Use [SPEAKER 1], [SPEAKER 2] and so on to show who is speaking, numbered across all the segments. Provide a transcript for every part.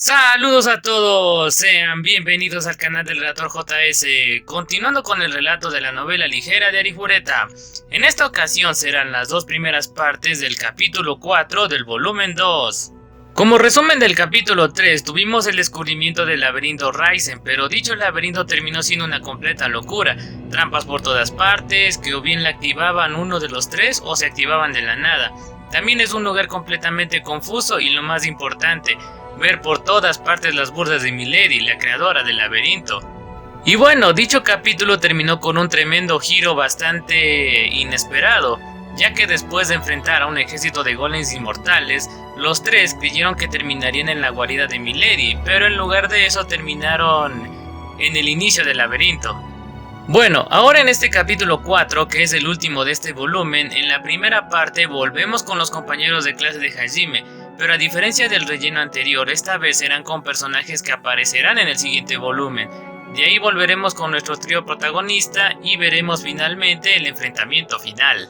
[SPEAKER 1] Saludos a todos, sean bienvenidos al canal del relator JS, continuando con el relato de la novela ligera de Arifureta. En esta ocasión serán las dos primeras partes del capítulo 4 del volumen 2. Como resumen del capítulo 3, tuvimos el descubrimiento del laberinto Raizen, pero dicho laberinto terminó siendo una completa locura. Trampas por todas partes, que o bien la activaban uno de los tres o se activaban de la nada. También es un lugar completamente confuso y lo más importante, ver por todas partes las burdas de Milady, la creadora del laberinto. Y bueno, dicho capítulo terminó con un tremendo giro bastante inesperado, ya que después de enfrentar a un ejército de golems inmortales, los tres creyeron que terminarían en la guarida de Milady, pero en lugar de eso terminaron en el inicio del laberinto. Bueno, ahora en este capítulo 4, que es el último de este volumen, en la primera parte volvemos con los compañeros de clase de Hajime, pero a diferencia del relleno anterior, esta vez serán con personajes que aparecerán en el siguiente volumen. De ahí volveremos con nuestro trío protagonista y veremos finalmente el enfrentamiento final.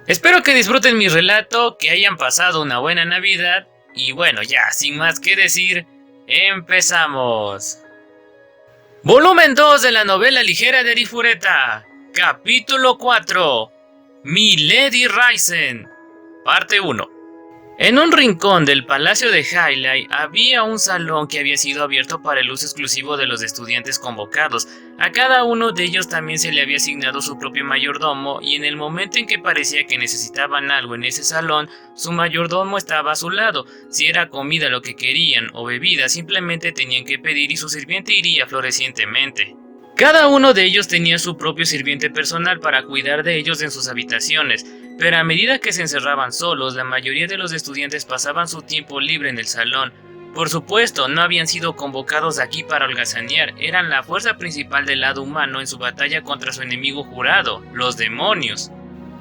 [SPEAKER 1] Espero que disfruten mi relato, que hayan pasado una buena Navidad y bueno, ya sin más que decir, empezamos. Volumen 2 de la novela ligera de Arifureta, capítulo 4, Milady Raizen, parte 1. En un rincón del palacio de Highlight había un salón que había sido abierto para el uso exclusivo de los estudiantes convocados. A cada uno de ellos también se le había asignado su propio mayordomo y en el momento en que parecía que necesitaban algo en ese salón, su mayordomo estaba a su lado. Si era comida lo que querían o bebida, simplemente tenían que pedir y su sirviente iría florecientemente. Cada uno de ellos tenía su propio sirviente personal para cuidar de ellos en sus habitaciones, pero a medida que se encerraban solos, la mayoría de los estudiantes pasaban su tiempo libre en el salón. Por supuesto, no habían sido convocados aquí para holgazanear, eran la fuerza principal del lado humano en su batalla contra su enemigo jurado, los demonios.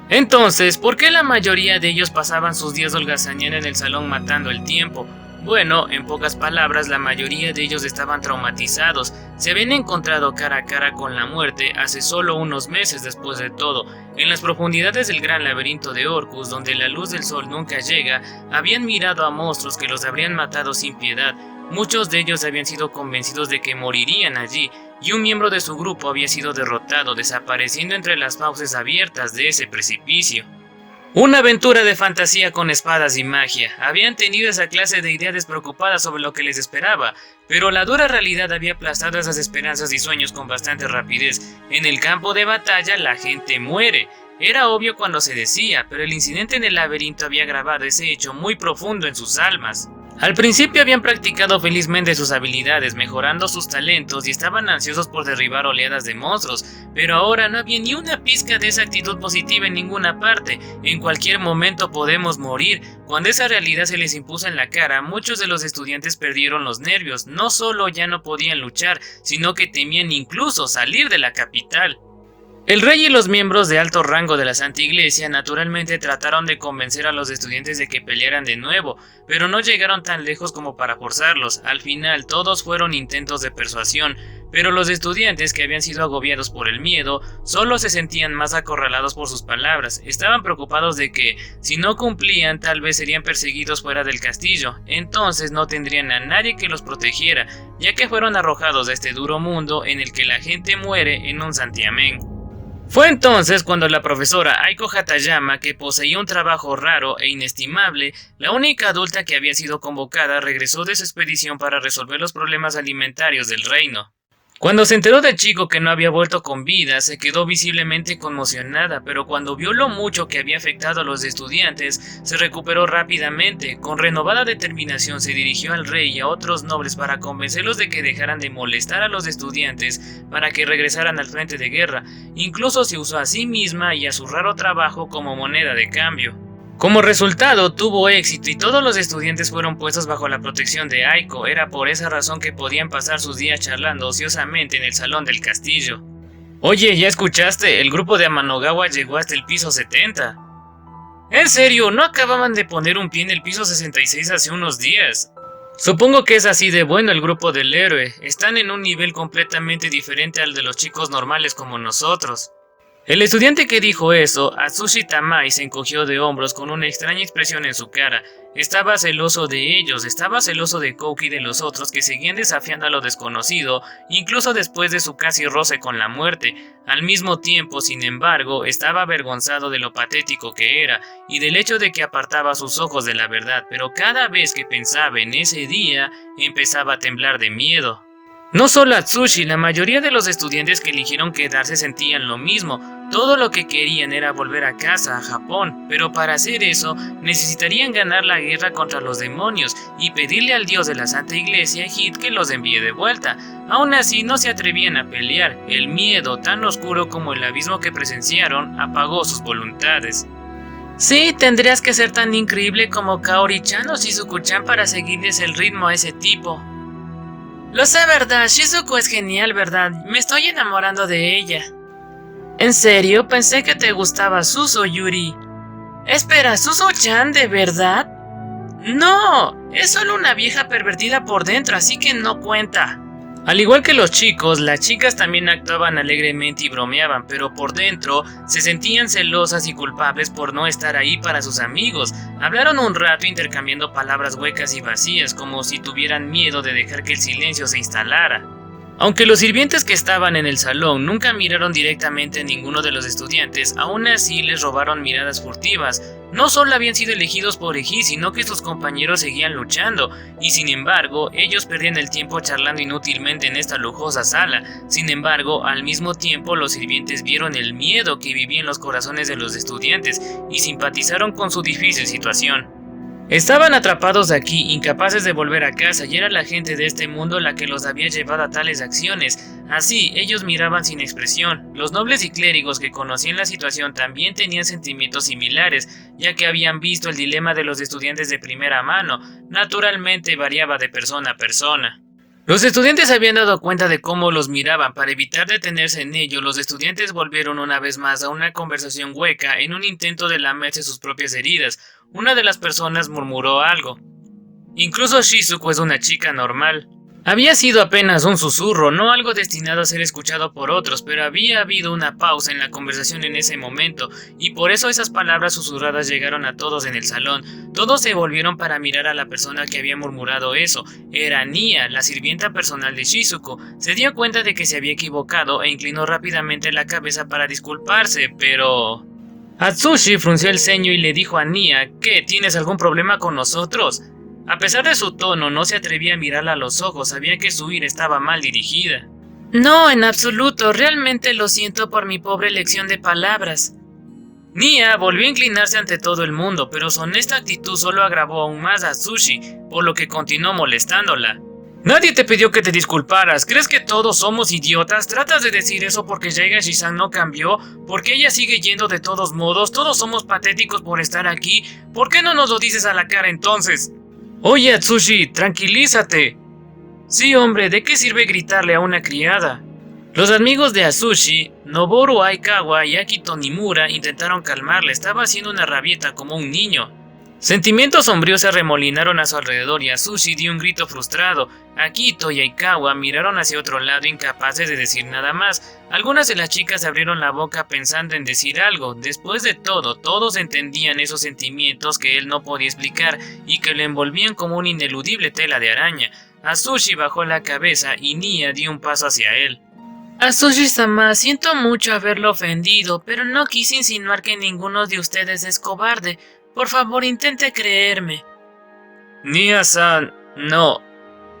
[SPEAKER 1] Entonces, ¿por qué la mayoría de ellos pasaban sus días holgazaneando en el salón matando el tiempo? Bueno, en pocas palabras, la mayoría de ellos estaban traumatizados, se habían encontrado cara a cara con la muerte hace solo unos meses después de todo. En las profundidades del gran laberinto de Orcus, donde la luz del sol nunca llega, habían mirado a monstruos que los habrían matado sin piedad. Muchos de ellos habían sido convencidos de que morirían allí, y un miembro de su grupo había sido derrotado, desapareciendo entre las fauces abiertas de ese precipicio. Una aventura de fantasía con espadas y magia. Habían tenido esa clase de ideas despreocupadas sobre lo que les esperaba, pero la dura realidad había aplastado esas esperanzas y sueños con bastante rapidez. En el campo de batalla la gente muere. Era obvio cuando se decía, pero el incidente en el laberinto había grabado ese hecho muy profundo en sus almas. Al principio habían practicado felizmente sus habilidades, mejorando sus talentos y estaban ansiosos por derribar oleadas de monstruos, pero ahora no había ni una pizca de esa actitud positiva en ninguna parte. En cualquier momento podemos morir. Cuando esa realidad se les impuso en la cara, muchos de los estudiantes perdieron los nervios. No solo ya no podían luchar, sino que temían incluso salir de la capital. El rey y los miembros de alto rango de la Santa Iglesia naturalmente trataron de convencer a los estudiantes de que pelearan de nuevo, pero no llegaron tan lejos como para forzarlos. Al final todos fueron intentos de persuasión, pero los estudiantes, que habían sido agobiados por el miedo, solo se sentían más acorralados por sus palabras. Estaban preocupados de que, si no cumplían, tal vez serían perseguidos fuera del castillo. Entonces no tendrían a nadie que los protegiera, ya que fueron arrojados a este duro mundo en el que la gente muere en un santiamén. Fue entonces cuando la profesora Aiko Hatayama, que poseía un trabajo raro e inestimable, la única adulta que había sido convocada, regresó de su expedición para resolver los problemas alimentarios del reino. Cuando se enteró del chico que no había vuelto con vida, se quedó visiblemente conmocionada, pero cuando vio lo mucho que había afectado a los estudiantes, se recuperó rápidamente. Con renovada determinación se dirigió al rey y a otros nobles para convencerlos de que dejaran de molestar a los estudiantes para que regresaran al frente de guerra. Incluso se usó a sí misma y a su raro trabajo como moneda de cambio. Como resultado, tuvo éxito y todos los estudiantes fueron puestos bajo la protección de Aiko. Era por esa razón que podían pasar sus días charlando ociosamente en el salón del castillo. Oye, ¿ya escuchaste? El grupo de Amanogawa llegó hasta el piso 70. ¿En serio? ¿No acababan de poner un pie en el piso 66 hace unos días? Supongo que es así de bueno el grupo del héroe. Están en un nivel completamente diferente al de los chicos normales como nosotros. El estudiante que dijo eso, Atsushi Tamai, se encogió de hombros con una extraña expresión en su cara. Estaba celoso de ellos, estaba celoso de Kouki y de los otros que seguían desafiando a lo desconocido, incluso después de su casi roce con la muerte. Al mismo tiempo, sin embargo, estaba avergonzado de lo patético que era y del hecho de que apartaba sus ojos de la verdad, pero cada vez que pensaba en ese día, empezaba a temblar de miedo. No solo Atsushi, la mayoría de los estudiantes que eligieron quedarse sentían lo mismo. Todo lo que querían era volver a casa, a Japón, pero para hacer eso necesitarían ganar la guerra contra los demonios y pedirle al dios de la Santa Iglesia, Hit, que los envíe de vuelta. Aún así no se atrevían a pelear. El miedo, tan oscuro como el abismo que presenciaron, apagó sus voluntades. Sí, tendrías que ser tan increíble como Kaori-chan o Shizuku-chan para seguirles el ritmo a ese tipo. Lo sé, ¿verdad? Shizuku es genial, ¿verdad? Me estoy enamorando de ella. ¿En serio? Pensé que te gustaba Suzu, Yuri. Espera, ¿Suzu-chan de verdad? No, es solo una vieja pervertida por dentro, así que no cuenta. Al igual que los chicos, las chicas también actuaban alegremente y bromeaban, pero por dentro se sentían celosas y culpables por no estar ahí para sus amigos. Hablaron un rato intercambiando palabras huecas y vacías, como si tuvieran miedo de dejar que el silencio se instalara. Aunque los sirvientes que estaban en el salón nunca miraron directamente a ninguno de los estudiantes, aún así les robaron miradas furtivas. No solo habían sido elegidos por Eiji, sino que sus compañeros seguían luchando, y sin embargo, ellos perdían el tiempo charlando inútilmente en esta lujosa sala. Sin embargo, al mismo tiempo, los sirvientes vieron el miedo que vivía en los corazones de los estudiantes y simpatizaron con su difícil situación. Estaban atrapados aquí, incapaces de volver a casa, y era la gente de este mundo la que los había llevado a tales acciones. Así, ellos miraban sin expresión. Los nobles y clérigos que conocían la situación también tenían sentimientos similares, ya que habían visto el dilema de los estudiantes de primera mano. Naturalmente variaba de persona a persona. Los estudiantes habían dado cuenta de cómo los miraban. Para evitar detenerse en ello, los estudiantes volvieron una vez más a una conversación hueca en un intento de lamerse sus propias heridas. Una de las personas murmuró algo. Incluso Shizuku es una chica normal. Había sido apenas un susurro, no algo destinado a ser escuchado por otros, pero había habido una pausa en la conversación en ese momento, y por eso esas palabras susurradas llegaron a todos en el salón. Todos se volvieron para mirar a la persona que había murmurado eso. Era Nia, la sirvienta personal de Shizuku. Se dio cuenta de que se había equivocado e inclinó rápidamente la cabeza para disculparse, pero... Atsushi frunció el ceño y le dijo a Nia, ¿qué? ¿Tienes algún problema con nosotros? A pesar de su tono, no se atrevía a mirarla a los ojos, sabía que su ira estaba mal dirigida. No, en absoluto, realmente lo siento por mi pobre elección de palabras. Nia volvió a inclinarse ante todo el mundo, pero su honesta actitud solo agravó aún más a Atsushi, por lo que continuó molestándola. Nadie te pidió que te disculparas. ¿Crees que todos somos idiotas? ¿Tratas de decir eso porque Jaigashi-san no cambió? ¿Porque ella sigue yendo de todos modos? ¿Todos somos patéticos por estar aquí? ¿Por qué no nos lo dices a la cara entonces? Oye, Atsushi, tranquilízate. Sí, hombre, ¿de qué sirve gritarle a una criada? Los amigos de Atsushi, Noboru Aikawa y Akito Nimura, intentaron calmarle. Estaba haciendo una rabieta como un niño. Sentimientos sombríos se arremolinaron a su alrededor y Atsushi dio un grito frustrado. Akito y Aikawa miraron hacia otro lado incapaces de decir nada más. Algunas de las chicas abrieron la boca pensando en decir algo. Después de todo, todos entendían esos sentimientos que él no podía explicar y que lo envolvían como una ineludible tela de araña. Atsushi bajó la cabeza y Nia dio un paso hacia él. Atsushi-sama, siento mucho haberlo ofendido, pero no quise insinuar que ninguno de ustedes es cobarde. Por favor, intente creerme. Nia-san, no.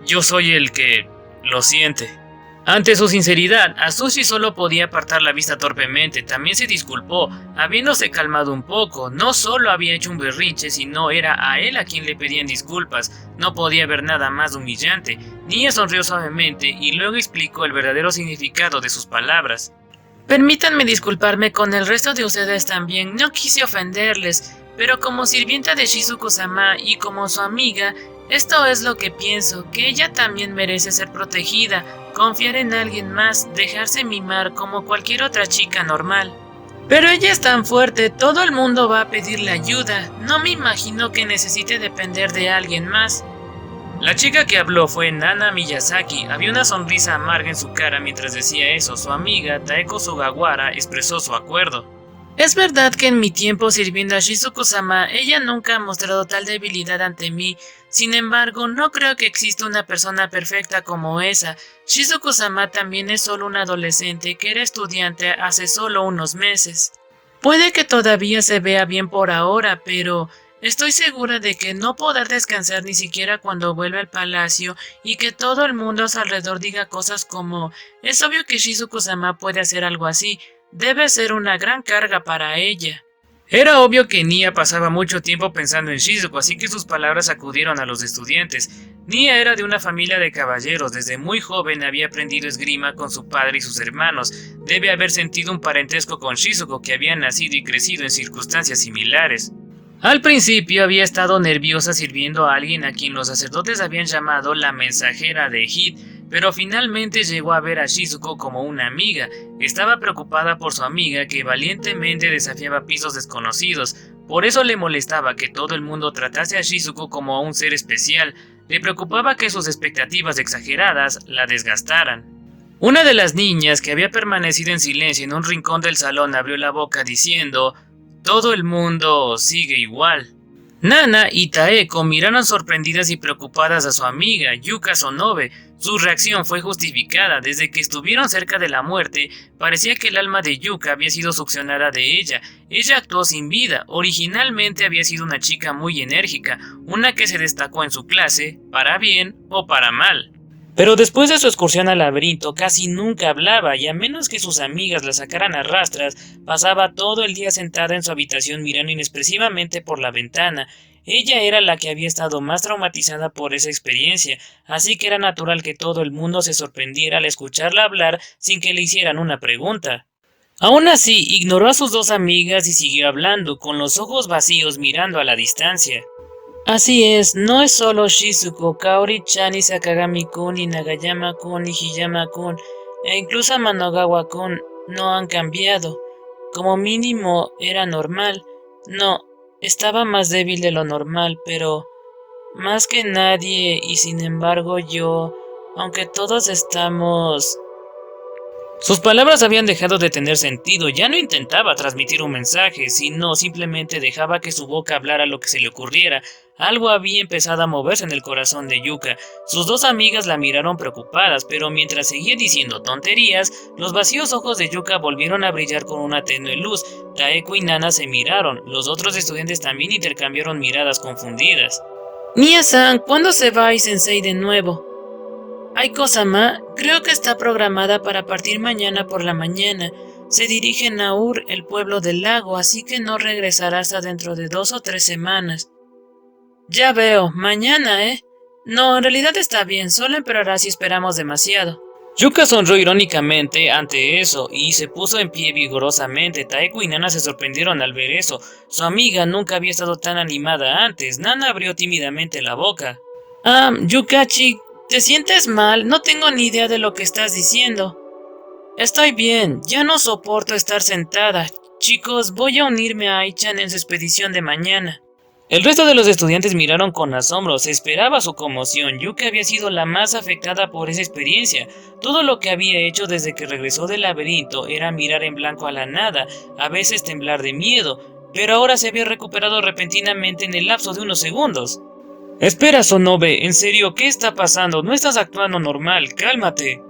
[SPEAKER 1] Yo soy el que lo siente. Ante su sinceridad, Atsushi solo podía apartar la vista torpemente. También se disculpó, habiéndose calmado un poco. No solo había hecho un berrinche, sino era a él a quien le pedían disculpas. No podía haber nada más humillante. Nia sonrió suavemente y luego explicó el verdadero significado de sus palabras. Permítanme disculparme con el resto de ustedes también. No quise ofenderles. Pero como sirvienta de Shizuku-sama y como su amiga, esto es lo que pienso, que ella también merece ser protegida, confiar en alguien más, dejarse mimar como cualquier otra chica normal. Pero ella es tan fuerte, todo el mundo va a pedirle ayuda, no me imagino que necesite depender de alguien más. La chica que habló fue Nana Miyazaki. Había una sonrisa amarga en su cara mientras decía eso. Su amiga, Taeko Sugawara, expresó su acuerdo. Es verdad que en mi tiempo sirviendo a Shizuku-sama, ella nunca ha mostrado tal debilidad ante mí. Sin embargo, no creo que exista una persona perfecta como esa. Shizuku-sama también es solo un adolescente que era estudiante hace solo unos meses. Puede que todavía se vea bien por ahora, pero estoy segura de que no podrá descansar ni siquiera cuando vuelva al palacio y que todo el mundo a su alrededor diga cosas como: es obvio que Shizuku-sama puede hacer algo así. Debe ser una gran carga para ella. Era obvio que Nia pasaba mucho tiempo pensando en Shizuku, así que sus palabras acudieron a los estudiantes. Nia era de una familia de caballeros, desde muy joven había aprendido esgrima con su padre y sus hermanos. Debe haber sentido un parentesco con Shizuku, que había nacido y crecido en circunstancias similares. Al principio había estado nerviosa sirviendo a alguien a quien los sacerdotes habían llamado la mensajera de Hit, pero finalmente llegó a ver a Shizuko como una amiga. Estaba preocupada por su amiga, que valientemente desafiaba pisos desconocidos. Por eso le molestaba que todo el mundo tratase a Shizuko como a un ser especial. Le preocupaba que sus expectativas exageradas la desgastaran. Una de las niñas, que había permanecido en silencio en un rincón del salón, abrió la boca diciendo: todo el mundo sigue igual. Nana y Taeko miraron sorprendidas y preocupadas a su amiga, Yuka Sonobe. Su reacción fue justificada. Desde que estuvieron cerca de la muerte, parecía que el alma de Yuka había sido succionada de ella. Ella actuó sin vida. Originalmente había sido una chica muy enérgica, una que se destacó en su clase, para bien o para mal. Pero después de su excursión al laberinto casi nunca hablaba, y a menos que sus amigas la sacaran a rastras, pasaba todo el día sentada en su habitación mirando inexpresivamente por la ventana. Ella era la que había estado más traumatizada por esa experiencia, así que era natural que todo el mundo se sorprendiera al escucharla hablar sin que le hicieran una pregunta. Aún así, ignoró a sus dos amigas y siguió hablando, con los ojos vacíos mirando a la distancia. Así es, no es solo Shizuko, Kaori-chan y Sakagami-kun y Nagayama-kun y Hiyama-kun e incluso Manogawa-kun no han cambiado. Como mínimo era normal. No, estaba más débil de lo normal, pero más que nadie, y sin embargo yo, aunque todos estamos... Sus palabras habían dejado de tener sentido. Ya no intentaba transmitir un mensaje, sino simplemente dejaba que su boca hablara lo que se le ocurriera. Algo había empezado a moverse en el corazón de Yuka. Sus dos amigas la miraron preocupadas, pero mientras seguía diciendo tonterías, los vacíos ojos de Yuka volvieron a brillar con una tenue luz. Taeko y Nana se miraron. Los otros estudiantes también intercambiaron miradas confundidas. Nia-san, ¿cuándo se va Ai-sensei de nuevo? Aiko-sama, creo que está programada para partir mañana por la mañana. Se dirige a Naur, el pueblo del lago, así que no regresará hasta dentro de 2 o 3 semanas. Ya veo, mañana, ¿eh? No, en realidad está bien, solo empeorará si esperamos demasiado. Yuka sonrió irónicamente ante eso y se puso en pie vigorosamente. Taeko y Nana se sorprendieron al ver eso. Su amiga nunca había estado tan animada antes. Nana abrió tímidamente la boca. Yukachi, ¿te sientes mal? No tengo ni idea de lo que estás diciendo. Estoy bien, ya no soporto estar sentada. Chicos, voy a unirme a Ai-chan en su expedición de mañana. El resto de los estudiantes miraron con asombro. Se esperaba su conmoción. Yuka había sido la más afectada por esa experiencia. Todo lo que había hecho desde que regresó del laberinto era mirar en blanco a la nada, a veces temblar de miedo, pero ahora se había recuperado repentinamente en el lapso de unos segundos. Espera, Sonobe, en serio, ¿qué está pasando? No estás actuando normal, cálmate.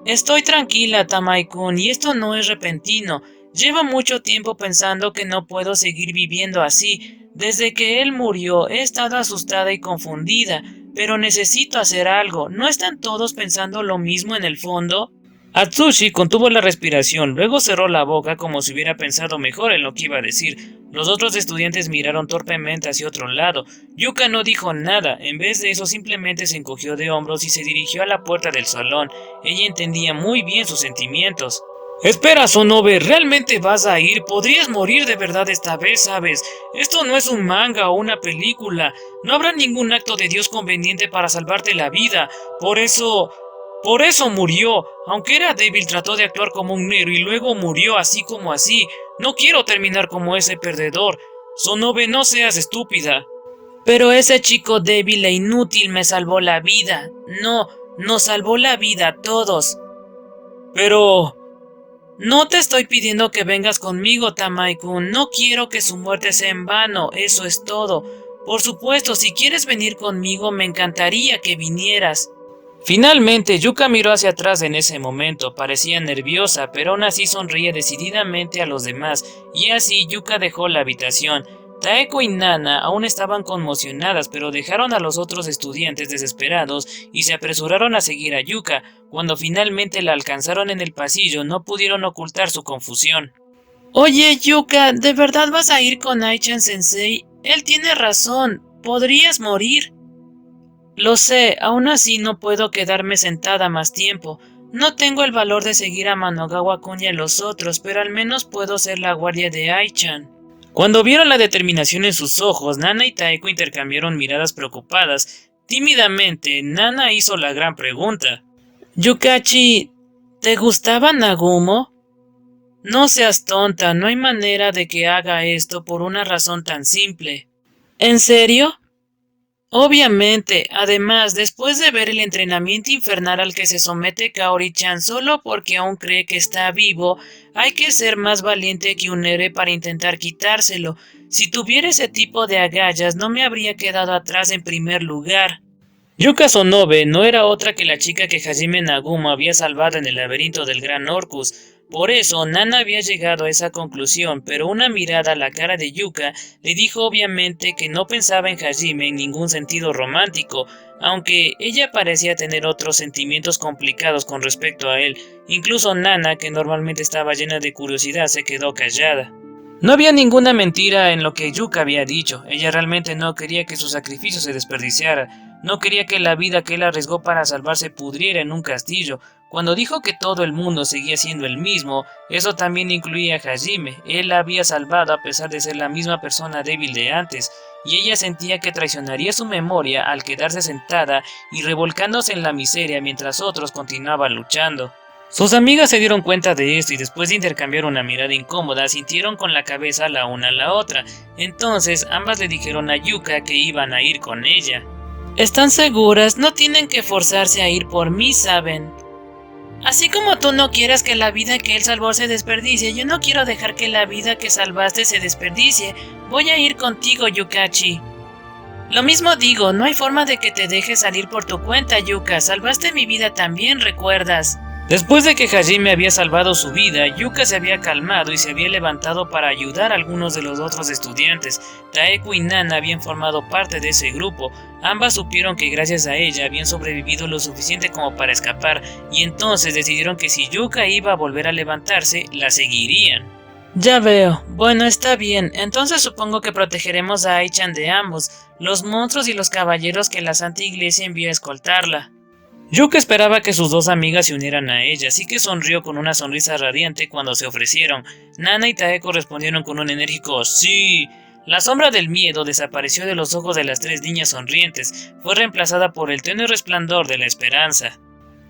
[SPEAKER 1] Estoy tranquila, Tamai-kun, y esto no es repentino. Llevo mucho tiempo pensando que no puedo seguir viviendo así. Desde que él murió he estado asustada y confundida, pero necesito hacer algo. ¿No están todos pensando lo mismo en el fondo? Atsushi contuvo la respiración, luego cerró la boca como si hubiera pensado mejor en lo que iba a decir. Los otros estudiantes miraron torpemente hacia otro lado. Yuka no dijo nada, en vez de eso simplemente se encogió de hombros y se dirigió a la puerta del salón. Ella entendía muy bien sus sentimientos. Espera, Sonobe, ¿realmente vas a ir? Podrías morir de verdad esta vez, ¿sabes? Esto no es un manga o una película. No habrá ningún acto de Dios conveniente para salvarte la vida. Por eso murió. Aunque era débil, trató de actuar como un héroe y luego murió así como así. No quiero terminar como ese perdedor. Sonobe, no seas estúpida. Pero ese chico débil e inútil me salvó la vida. No, nos salvó la vida a todos. Pero... No te estoy pidiendo que vengas conmigo, Tamae-kun. No quiero que su muerte sea en vano, eso es todo. Por supuesto, si quieres venir conmigo, me encantaría que vinieras. Finalmente, Yuka miró hacia atrás en ese momento. Parecía nerviosa, pero aún así sonreía decididamente a los demás, y así Yuka dejó la habitación. Taeko y Nana aún estaban conmocionadas, pero dejaron a los otros estudiantes desesperados y se apresuraron a seguir a Yuka. Cuando finalmente la alcanzaron en el pasillo, no pudieron ocultar su confusión. Oye, Yuka, ¿de verdad vas a ir con Aichan Sensei? Él tiene razón, podrías morir. Lo sé, aún así no puedo quedarme sentada más tiempo. No tengo el valor de seguir a Manogawa-kun y a los otros, pero al menos puedo ser la guardia de Aichan. Cuando vieron la determinación en sus ojos, Nana y Taeko intercambiaron miradas preocupadas. Tímidamente, Nana hizo la gran pregunta. Yukachi, ¿te gustaba Nagumo? No seas tonta, no hay manera de que haga esto por una razón tan simple. ¿En serio? Obviamente, además, después de ver el entrenamiento infernal al que se somete Kaori-chan solo porque aún cree que está vivo, hay que ser más valiente que un héroe para intentar quitárselo. Si tuviera ese tipo de agallas, no me habría quedado atrás en primer lugar. Yuka Sonobe no era otra que la chica que Hajime Nagumo había salvado en el laberinto del Gran Orcus. Por eso, Nana había llegado a esa conclusión, pero una mirada a la cara de Yuka le dijo obviamente que no pensaba en Hajime en ningún sentido romántico, aunque ella parecía tener otros sentimientos complicados con respecto a él. Incluso Nana, que normalmente estaba llena de curiosidad, se quedó callada. No había ninguna mentira en lo que Yuka había dicho. Ella realmente no quería que su sacrificio se desperdiciara. No quería que la vida que él arriesgó para salvarse pudriera en un castillo. Cuando dijo que todo el mundo seguía siendo el mismo, eso también incluía a Hajime. Él la había salvado a pesar de ser la misma persona débil de antes, y ella sentía que traicionaría su memoria al quedarse sentada y revolcándose en la miseria mientras otros continuaban luchando. Sus amigas se dieron cuenta de esto y después de intercambiar una mirada incómoda, sintieron con la cabeza la una a la otra. Entonces ambas le dijeron a Yuka que iban a ir con ella. ¿Están seguras? No tienen que forzarse a ir por mí, ¿saben? Así como tú no quieres que la vida que él salvó se desperdicie, yo no quiero dejar que la vida que salvaste se desperdicie. Voy a ir contigo, Yukachi. Lo mismo digo, no hay forma de que te dejes salir por tu cuenta, Yuka. Salvaste mi vida también, ¿recuerdas? Después de que Hajime había salvado su vida, Yuka se había calmado y se había levantado para ayudar a algunos de los otros estudiantes. Taeko y Nana habían formado parte de ese grupo. Ambas supieron que gracias a ella habían sobrevivido lo suficiente como para escapar, y entonces decidieron que si Yuka iba a volver a levantarse, la seguirían. Ya veo. Bueno, está bien. Entonces supongo que protegeremos a Aichan de ambos, los monstruos y los caballeros que la Santa Iglesia envió a escoltarla. Yuka esperaba que sus dos amigas se unieran a ella, así que sonrió con una sonrisa radiante cuando se ofrecieron. Nana y Taeko respondieron con un enérgico ¡sí! La sombra del miedo desapareció de los ojos de las tres niñas sonrientes, fue reemplazada por el tenue resplandor de la esperanza.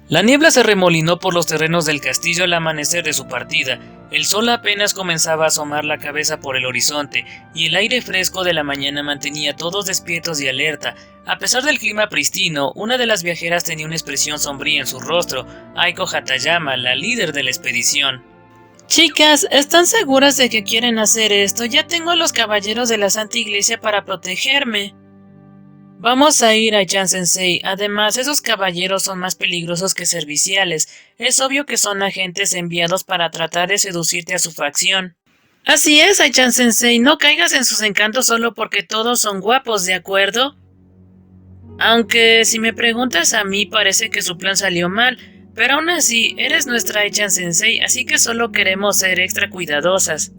[SPEAKER 1] La niebla se remolinó por los terrenos del castillo al amanecer de su partida. El sol apenas comenzaba a asomar la cabeza por el horizonte, y el aire fresco de la mañana mantenía a todos despiertos y alerta. A pesar del clima pristino, una de las viajeras tenía una expresión sombría en su rostro, Aiko Hatayama, la líder de la expedición. Chicas, ¿están seguras de que quieren hacer esto? Ya tengo a los caballeros de la Santa Iglesia para protegerme. Vamos a ir a Aichan Sensei. Además, esos caballeros son más peligrosos que serviciales. Es obvio que son agentes enviados para tratar de seducirte a su facción. Así es, Aichan Sensei. No caigas en sus encantos solo porque todos son guapos, ¿de acuerdo? Aunque, si me preguntas a mí, parece que su plan salió mal. Pero aún así, eres nuestra Aichan Sensei, así que solo queremos ser extra cuidadosas.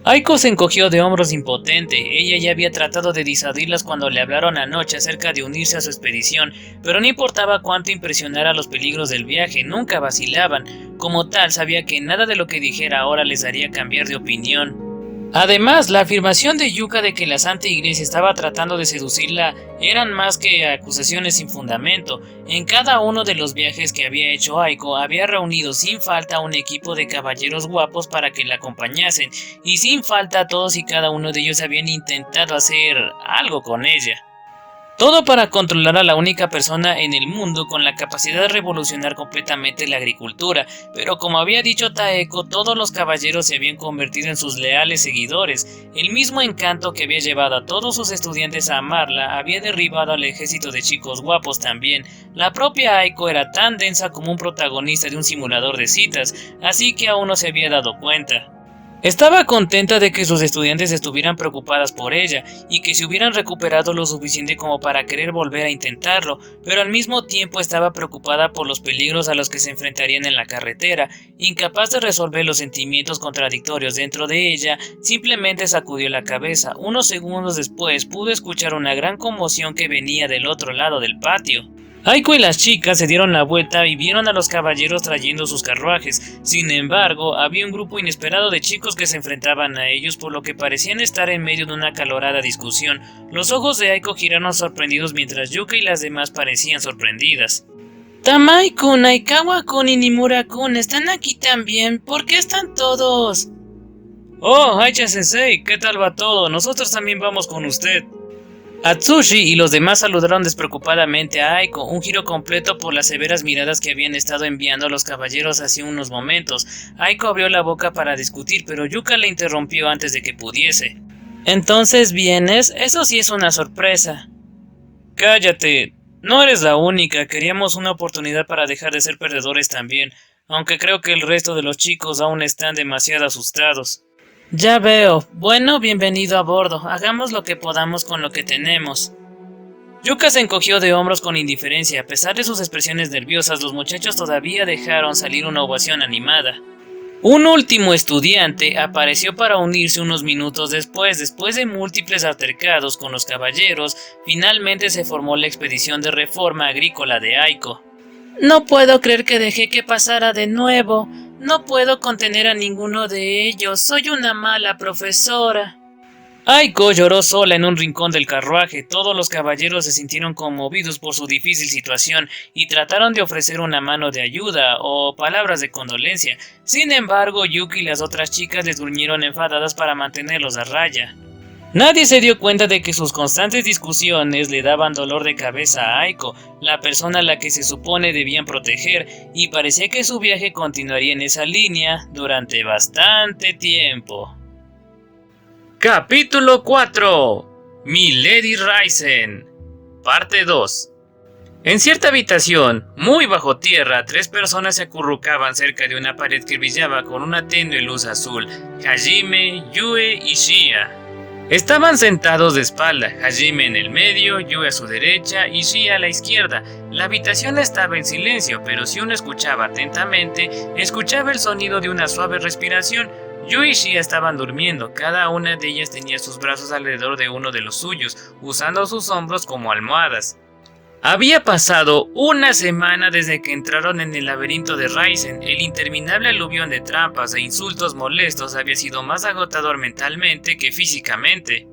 [SPEAKER 1] Aiko se encogió de hombros impotente. Ella ya había tratado de disuadirlas cuando le hablaron anoche acerca de unirse a su expedición, pero no importaba cuánto impresionara los peligros del viaje, nunca vacilaban. Como tal, sabía que nada de lo que dijera ahora les haría cambiar de opinión. Además, la afirmación de Yuka de que la Santa Iglesia estaba tratando de seducirla eran más que acusaciones sin fundamento. En cada uno de los viajes que había hecho Aiko, había reunido sin falta un equipo de caballeros guapos para que la acompañasen, y sin falta todos y cada uno de ellos habían intentado hacer algo con ella. Todo para controlar a la única persona en el mundo con la capacidad de revolucionar completamente la agricultura, pero como había dicho Taeko, todos los caballeros se habían convertido en sus leales seguidores. El mismo encanto que había llevado a todos sus estudiantes a amarla había derribado al ejército de chicos guapos también. La propia Aiko era tan densa como un protagonista de un simulador de citas, así que aún no se había dado cuenta. Estaba contenta de que sus estudiantes estuvieran preocupadas por ella y que se hubieran recuperado lo suficiente como para querer volver a intentarlo, pero al mismo tiempo estaba preocupada por los peligros a los que se enfrentarían en la carretera. Incapaz de resolver los sentimientos contradictorios dentro de ella, simplemente sacudió la cabeza. Unos segundos después pudo escuchar una gran conmoción que venía del otro lado del patio. Aiko y las chicas se dieron la vuelta y vieron a los caballeros trayendo sus carruajes. Sin embargo, había un grupo inesperado de chicos que se enfrentaban a ellos, por lo que parecían estar en medio de una acalorada discusión. Los ojos de Aiko giraron sorprendidos mientras Yuka y las demás parecían sorprendidas. Tamai-kun, Aikawa-kun y Nimura-kun están aquí también. ¿Por qué están todos? Oh, Aicha-sensei, ¿qué tal va todo? Nosotros también vamos con usted. Atsushi y los demás saludaron despreocupadamente a Aiko, un giro completo por las severas miradas que habían estado enviando a los caballeros hace unos momentos. Aiko abrió la boca para discutir, pero Yuka la interrumpió antes de que pudiese. ¿Entonces vienes? Eso sí es una sorpresa. Cállate, no eres la única, queríamos una oportunidad para dejar de ser perdedores también, aunque creo que el resto de los chicos aún están demasiado asustados. Ya veo. Bueno, bienvenido a bordo. Hagamos lo que podamos con lo que tenemos. Yuka se encogió de hombros con indiferencia. A pesar de sus expresiones nerviosas, los muchachos todavía dejaron salir una ovación animada. Un último estudiante apareció para unirse unos minutos después de múltiples altercados con los caballeros. Finalmente se formó la expedición de reforma agrícola de Aiko. No puedo creer que dejé que pasara de nuevo. No puedo contener a ninguno de ellos. Soy una mala profesora. Aiko lloró sola en un rincón del carruaje. Todos los caballeros se sintieron conmovidos por su difícil situación y trataron de ofrecer una mano de ayuda o palabras de condolencia. Sin embargo, Yuki y las otras chicas les gruñeron enfadadas para mantenerlos a raya. Nadie se dio cuenta de que sus constantes discusiones le daban dolor de cabeza a Aiko, la persona a la que se supone debían proteger, y parecía que su viaje continuaría en esa línea durante bastante tiempo. Capítulo 4. Milady Raizen. Parte 2. En cierta habitación, muy bajo tierra, 3 personas se acurrucaban cerca de una pared que brillaba con una tenue luz azul: Hajime, Yue y Shia. Estaban sentados de espalda, Hajime en el medio, Yue a su derecha y Shia a la izquierda. La habitación estaba en silencio, pero si uno escuchaba atentamente, escuchaba el sonido de una suave respiración. Yue y Shia estaban durmiendo, cada una de ellas tenía sus brazos alrededor de uno de los suyos, usando sus hombros como almohadas. Había pasado una semana desde que entraron en el laberinto de Raizen. El interminable aluvión de trampas e insultos molestos había sido más agotador mentalmente que físicamente.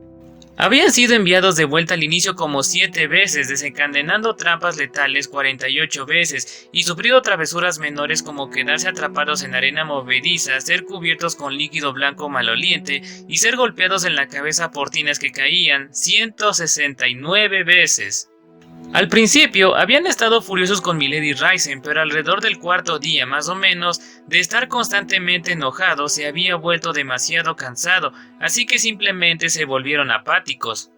[SPEAKER 1] Habían sido enviados de vuelta al inicio como 7 veces, desencadenando trampas letales 48 veces, y sufrido travesuras menores como quedarse atrapados en arena movediza, ser cubiertos con líquido blanco maloliente y ser golpeados en la cabeza por tinas que caían 169 veces. Al principio habían estado furiosos con Milady Raizen, pero alrededor del 4.º día más o menos de estar constantemente enojado se había vuelto demasiado cansado, así que simplemente se volvieron apáticos.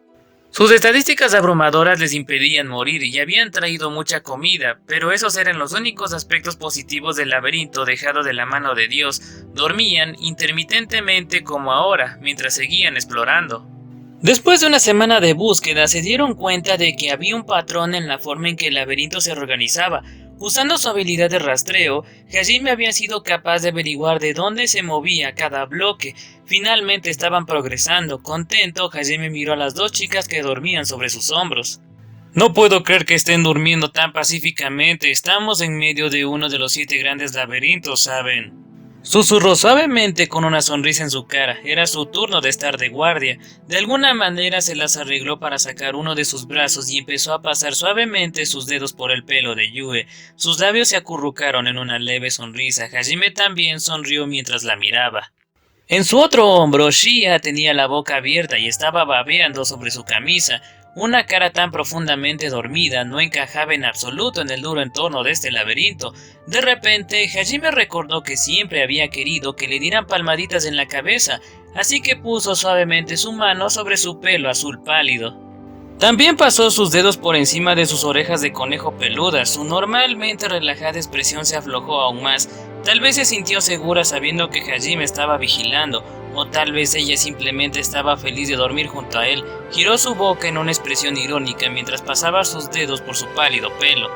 [SPEAKER 1] Sus estadísticas abrumadoras les impedían morir y habían traído mucha comida, pero esos eran los únicos aspectos positivos del laberinto dejado de la mano de Dios. Dormían intermitentemente como ahora, mientras seguían explorando. Después de una semana de búsqueda, se dieron cuenta de que había un patrón en la forma en que el laberinto se reorganizaba. Usando su habilidad de rastreo, Hajime había sido capaz de averiguar de dónde se movía cada bloque. Finalmente estaban progresando. Contento, Hajime miró a las 2 chicas que dormían sobre sus hombros. No puedo creer que estén durmiendo tan pacíficamente. Estamos en medio de uno de los 7 grandes laberintos, ¿saben? Susurró suavemente con una sonrisa en su cara. Era su turno de estar de guardia. De alguna manera se las arregló para sacar uno de sus brazos y empezó a pasar suavemente sus dedos por el pelo de Yue. Sus labios se acurrucaron en una leve sonrisa. Hajime también sonrió mientras la miraba. En su otro hombro, Shia tenía la boca abierta y estaba babeando sobre su camisa. una cara tan profundamente dormida no encajaba en absoluto en el duro entorno de este laberinto. De repente, Hajime recordó que siempre había querido que le dieran palmaditas en la cabeza, así que puso suavemente su mano sobre su pelo azul pálido. También pasó sus dedos por encima de sus orejas de conejo peludas. Su normalmente relajada expresión se aflojó aún más. Tal vez se sintió segura sabiendo que Hajime estaba vigilando, o tal vez ella simplemente estaba feliz de dormir junto a él. Giró su boca en una expresión irónica mientras pasaba sus dedos por su pálido pelo.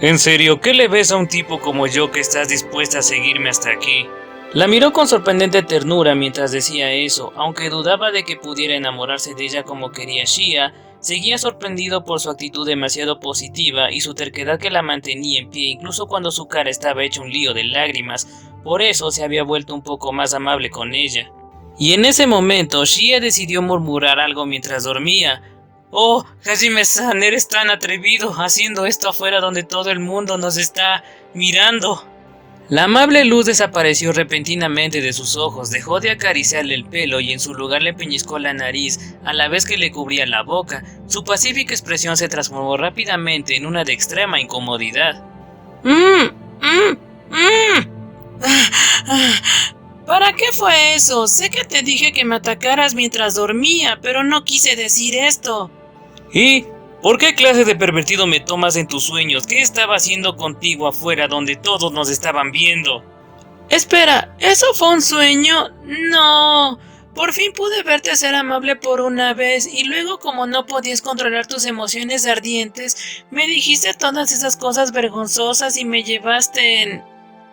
[SPEAKER 1] ¿En serio? ¿Qué le ves a un tipo como yo que estás dispuesta a seguirme hasta aquí? La miró con sorprendente ternura mientras decía eso. Aunque dudaba de que pudiera enamorarse de ella como quería Shia, seguía sorprendido por su actitud demasiado positiva y su terquedad que la mantenía en pie incluso cuando su cara estaba hecha un lío de lágrimas. Por eso se había vuelto un poco más amable con ella. Y en ese momento Shia decidió murmurar algo mientras dormía. «Oh, Hajime-san, eres tan atrevido haciendo esto afuera donde todo el mundo nos está mirando». La amable luz desapareció repentinamente de sus ojos, dejó de acariciarle el pelo y en su lugar le pellizcó la nariz, a la vez que le cubría la boca. Su pacífica expresión se transformó rápidamente en una de extrema incomodidad. ¿Para qué fue eso? Sé que te dije que me atacaras mientras dormía, pero no quise decir esto. ¿Y? ¿Por qué clase de pervertido me tomas en tus sueños? ¿Qué estaba haciendo contigo afuera donde todos nos estaban viendo? Espera, ¿eso fue un sueño? No. Por fin pude verte ser amable por una vez y luego como no podías controlar tus emociones ardientes, me dijiste todas esas cosas vergonzosas y me llevaste en...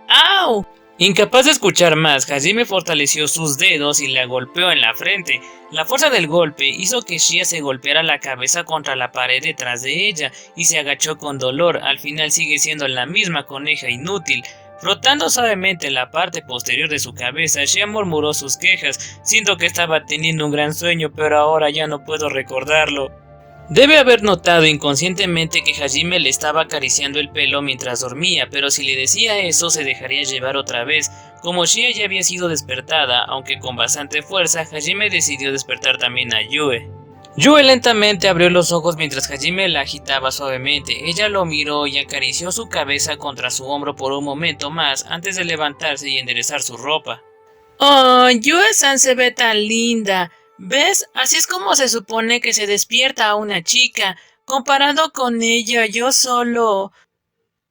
[SPEAKER 1] ¡Au! Incapaz de escuchar más, Hajime fortaleció sus dedos y la golpeó en la frente. La fuerza del golpe hizo que Shia se golpeara la cabeza contra la pared detrás de ella y se agachó con dolor. Al final sigue siendo la misma coneja inútil. Frotando suavemente la parte posterior de su cabeza, Shia murmuró sus quejas. Siento que estaba teniendo un gran sueño, pero ahora ya no puedo recordarlo. Debe haber notado inconscientemente que Hajime le estaba acariciando el pelo mientras dormía, pero si le decía eso se dejaría llevar otra vez. Como Shia ya había sido despertada, aunque con bastante fuerza, Hajime decidió despertar también a Yue. Yue lentamente abrió los ojos mientras Hajime la agitaba suavemente. Ella lo miró y acarició su cabeza contra su hombro por un momento más antes de levantarse y enderezar su ropa. «Oh, Yue-san se ve tan linda. ¿Ves? Así es como se supone que se despierta a una chica. Comparado con ella, yo solo...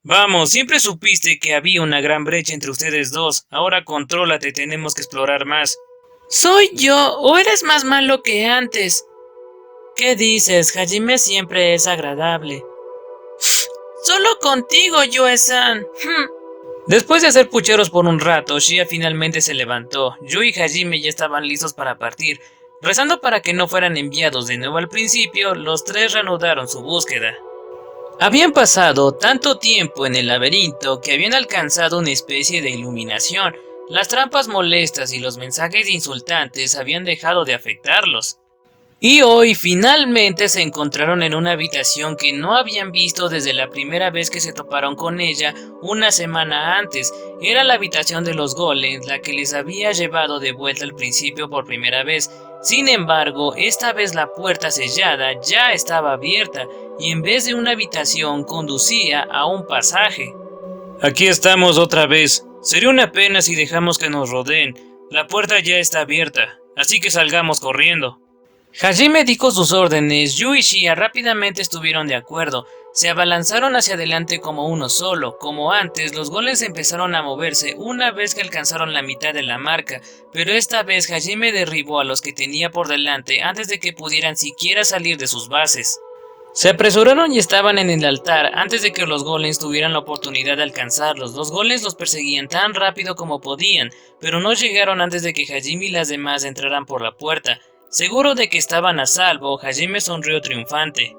[SPEAKER 1] Vamos, siempre supiste que había una gran brecha entre ustedes dos. Ahora contrólate, tenemos que explorar más. ¿Soy yo o eres más malo que antes? ¿Qué dices? Hajime siempre es agradable. Solo contigo, Yue-san. Después de hacer pucheros por un rato, Shia finalmente se levantó. Yui y Hajime ya estaban listos para partir. Rezando para que no fueran enviados de nuevo al principio, los tres reanudaron su búsqueda. Habían pasado tanto tiempo en el laberinto que habían alcanzado una especie de iluminación. Las trampas molestas y los mensajes insultantes habían dejado de afectarlos. Y hoy finalmente se encontraron en una habitación que no habían visto desde la primera vez que se toparon con ella una semana antes. Era la habitación de los golems, la que les había llevado de vuelta al principio por primera vez. Sin embargo, esta vez la puerta sellada ya estaba abierta y en vez de una habitación conducía a un pasaje. Aquí estamos otra vez. Sería una pena si dejamos que nos rodeen. La puerta ya está abierta, así que salgamos corriendo. Hajime dijo sus órdenes. Yui y Shia rápidamente estuvieron de acuerdo. Se abalanzaron hacia adelante como uno solo. Como antes, los golems empezaron a moverse una vez que alcanzaron la mitad de la marca, pero esta vez Hajime derribó a los que tenía por delante antes de que pudieran siquiera salir de sus bases. Se apresuraron y estaban en el altar antes de que los golems tuvieran la oportunidad de alcanzarlos. Los golems los perseguían tan rápido como podían, pero no llegaron antes de que Hajime y las demás entraran por la puerta. Seguro de que estaban a salvo, Hajime sonrió triunfante.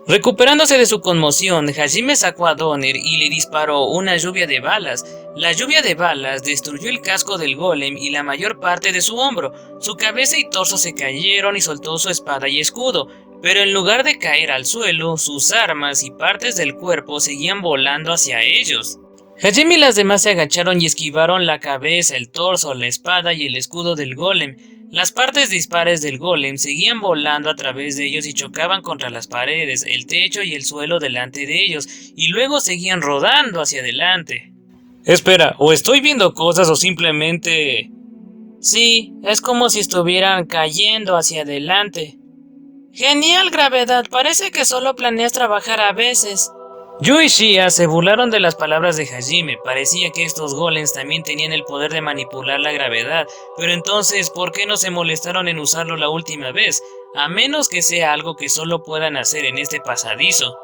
[SPEAKER 1] Recuperándose de su conmoción, Hajime sacó a Donner y le disparó una lluvia de balas. La lluvia de balas destruyó el casco del golem y la mayor parte de su hombro. Su cabeza y torso se cayeron y soltó su espada y escudo, pero en lugar de caer al suelo, sus armas y partes del cuerpo seguían volando hacia ellos. Hajime y las demás se agacharon y esquivaron la cabeza, el torso, la espada y el escudo del golem. Las partes dispares del golem seguían volando a través de ellos y chocaban contra las paredes, el techo y el suelo delante de ellos, y luego seguían rodando hacia adelante. Espera, o estoy viendo cosas o simplemente... Sí, es como si estuvieran cayendo hacia adelante. Genial, Gravedad, parece que solo planeas trabajar a veces. Yu y Shia se burlaron de las palabras de Hajime. Parecía que estos golems también tenían el poder de manipular la gravedad, pero entonces, ¿por qué no se molestaron en usarlo la última vez? A menos que sea algo que solo puedan hacer en este pasadizo.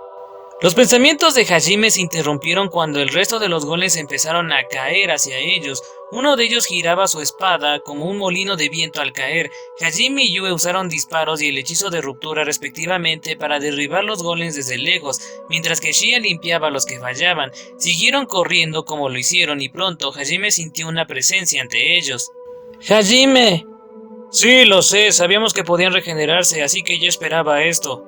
[SPEAKER 1] Los pensamientos de Hajime se interrumpieron cuando el resto de los golems empezaron a caer hacia ellos. Uno de ellos giraba su espada como un molino de viento al caer. Hajime y Yue usaron disparos y el hechizo de ruptura respectivamente para derribar los golems desde lejos, mientras que Shia limpiaba los que fallaban. Siguieron corriendo como lo hicieron y pronto Hajime sintió una presencia ante ellos. ¡Hajime! Sí, lo sé, sabíamos que podían regenerarse, así que ya esperaba esto.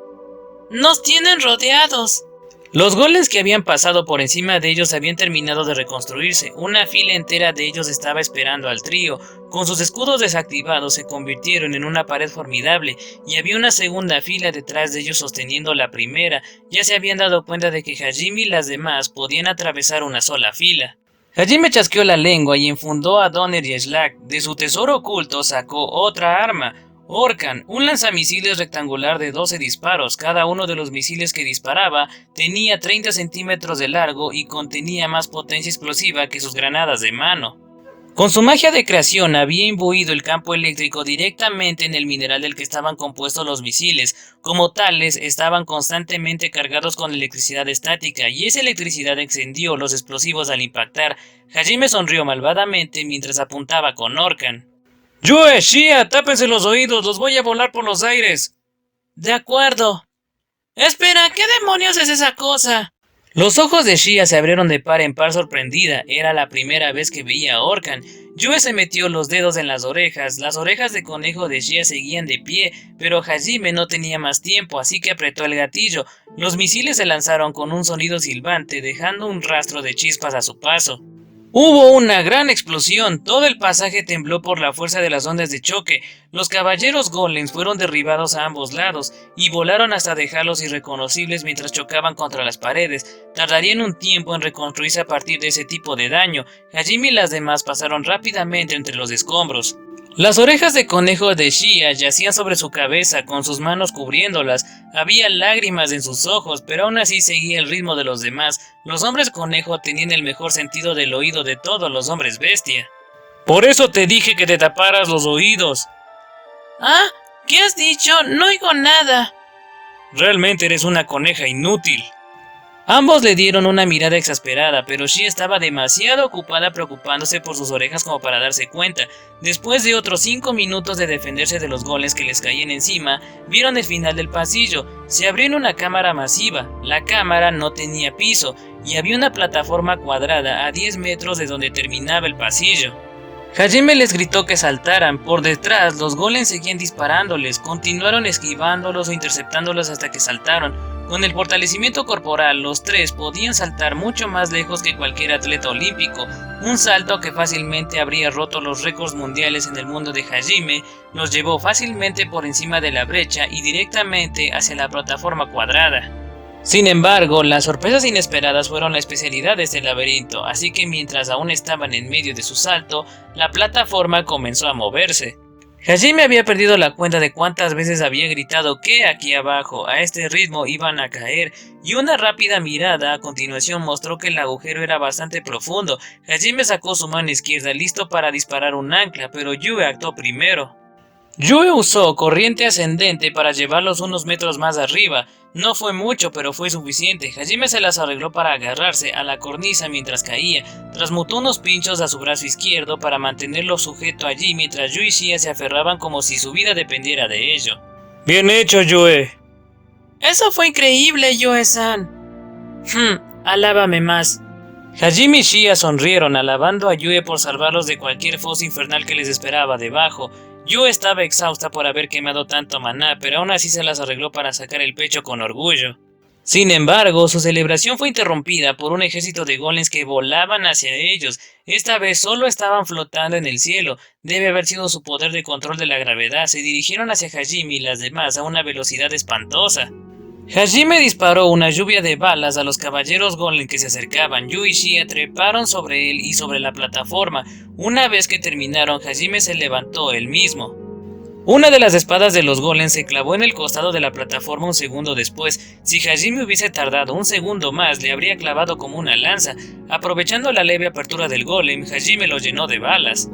[SPEAKER 1] ¡Nos tienen rodeados! Los golems que habían pasado por encima de ellos habían terminado de reconstruirse. Una fila entera de ellos estaba esperando al trío. Con sus escudos desactivados se convirtieron en una pared formidable y había una segunda fila detrás de ellos sosteniendo la primera. Ya se habían dado cuenta de que Hajime y las demás podían atravesar una sola fila. Hajime chasqueó la lengua y enfundó a Donner y Slack. De su tesoro oculto sacó otra arma. Orkan, un lanzamisiles rectangular de 12 disparos. Cada uno de los misiles que disparaba tenía 30 centímetros de largo y contenía más potencia explosiva que sus granadas de mano. Con su magia de creación había imbuido el campo eléctrico directamente en el mineral del que estaban compuestos los misiles. Como tales, estaban constantemente cargados con electricidad estática y esa electricidad encendió los explosivos al impactar. Hajime sonrió malvadamente mientras apuntaba con Orkan. ¡Yue, Shia, tápense los oídos, los voy a volar por los aires! De acuerdo. Espera, ¿qué demonios es esa cosa? Los ojos de Shia se abrieron de par en par sorprendida. Era la primera vez que veía a Orkan. Yue se metió los dedos en las orejas de conejo de Shia seguían de pie, pero Hajime no tenía más tiempo, así que apretó el gatillo. Los misiles se lanzaron con un sonido silbante, dejando un rastro de chispas a su paso. Hubo una gran explosión, todo el pasaje tembló por la fuerza de las ondas de choque. Los caballeros golems fueron derribados a ambos lados y volaron hasta dejarlos irreconocibles mientras chocaban contra las paredes. Tardarían un tiempo en reconstruirse a partir de ese tipo de daño. Hajime y las demás pasaron rápidamente entre los escombros. Las orejas de conejo de Shia yacían sobre su cabeza con sus manos cubriéndolas. Había lágrimas en sus ojos, pero aún así seguía el ritmo de los demás. Los hombres conejo tenían el mejor sentido del oído de todos los hombres bestia. Por eso te dije que te taparas los oídos. ¿Ah? ¿Qué has dicho? No oigo nada. Realmente eres una coneja inútil. Ambos le dieron una mirada exasperada, pero Shia estaba demasiado ocupada preocupándose por sus orejas como para darse cuenta. Después de otros 5 minutos de defenderse de los golems que les caían encima, vieron el final del pasillo. Se abrió en una cámara masiva. La cámara no tenía piso y había una plataforma cuadrada a 10 metros de donde terminaba el pasillo. Hajime les gritó que saltaran. Por detrás, los golems seguían disparándoles, continuaron esquivándolos o interceptándolos hasta que saltaron. Con el fortalecimiento corporal, los tres podían saltar mucho más lejos que cualquier atleta olímpico. Un salto que fácilmente habría roto los récords mundiales en el mundo de Hajime los llevó fácilmente por encima de la brecha y directamente hacia la plataforma cuadrada. Sin embargo, las sorpresas inesperadas fueron la especialidad de este laberinto, así que mientras aún estaban en medio de su salto, la plataforma comenzó a moverse. Hajime había perdido la cuenta de cuántas veces había gritado que aquí abajo, a este ritmo, iban a caer, y una rápida mirada a continuación mostró que el agujero era bastante profundo. Hajime sacó su mano izquierda listo para disparar un ancla, pero Yue actuó primero. Yue usó corriente ascendente para llevarlos unos metros más arriba. No fue mucho, pero fue suficiente. Hajime se las arregló para agarrarse a la cornisa mientras caía. Transmutó unos pinchos a su brazo izquierdo para mantenerlo sujeto allí mientras Yue y Shia se aferraban como si su vida dependiera de ello. ¡Bien hecho, Yue! ¡Eso fue increíble, Yue-san! Alábame más. Hajime y Shia sonrieron, alabando a Yue por salvarlos de cualquier fosa infernal que les esperaba debajo. Yue estaba exhausta por haber quemado tanto maná, pero aún así se las arregló para sacar el pecho con orgullo. Sin embargo, su celebración fue interrumpida por un ejército de golems que volaban hacia ellos. Esta vez solo estaban flotando en el cielo. Debe haber sido su poder de control de la gravedad. Se dirigieron hacia Hajime y las demás a una velocidad espantosa. Hajime disparó una lluvia de balas a los caballeros golem que se acercaban. Yu y Shia treparon sobre él y sobre la plataforma. Una vez que terminaron, Hajime se levantó él mismo. Una de las espadas de los golems se clavó en el costado de la plataforma un segundo después. Si Hajime hubiese tardado un segundo más, le habría clavado como una lanza. Aprovechando la leve apertura del golem, Hajime lo llenó de balas.